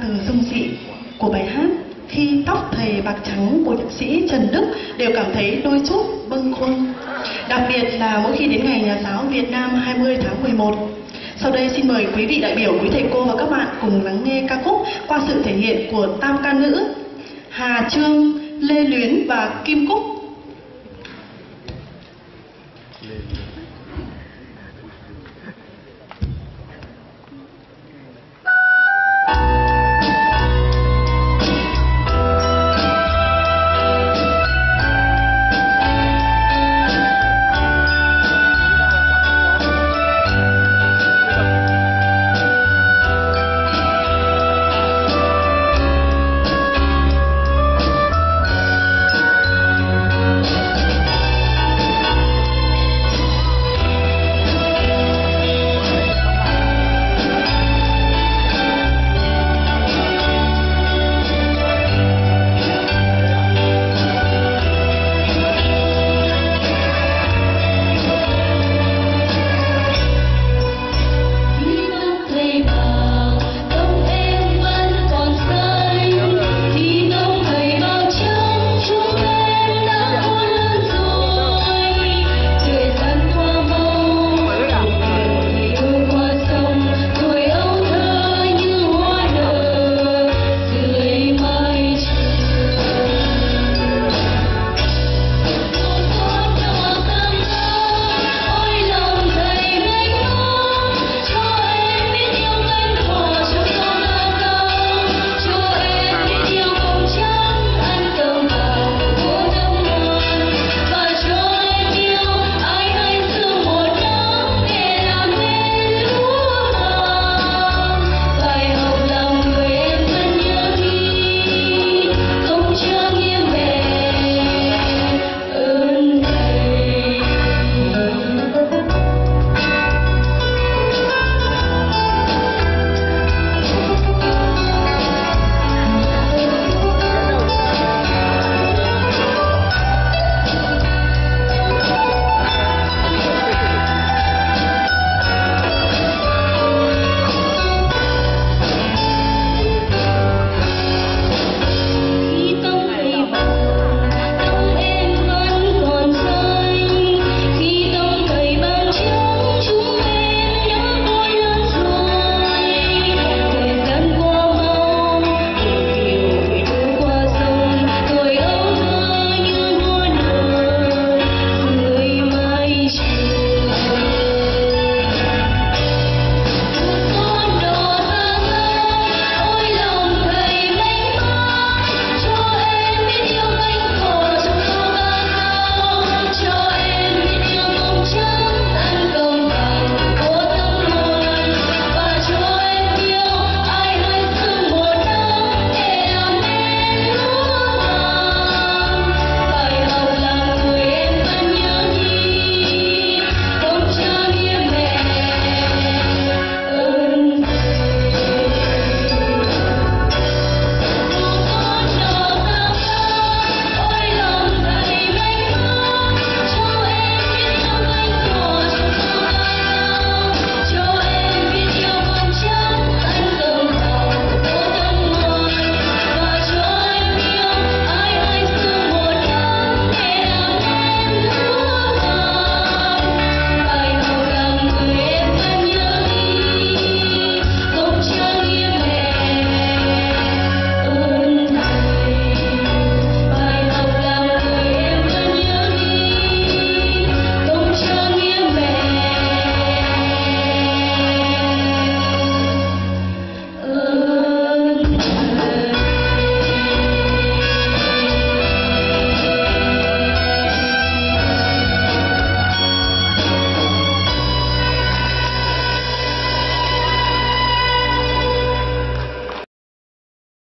từ dung dị của bài hát Khi tóc thầy bạc trắng của nhạc sĩ Trần Đức đều cảm thấy đôi chút bâng khuâng. Đặc biệt là mỗi khi đến ngày Nhà giáo Việt Nam 20 tháng 11. Sau đây xin mời quý vị đại biểu, quý thầy cô và các bạn cùng lắng nghe ca khúc qua sự thể hiện của tam ca nữ Hà Trương, Lê Luyến và Kim Cúc.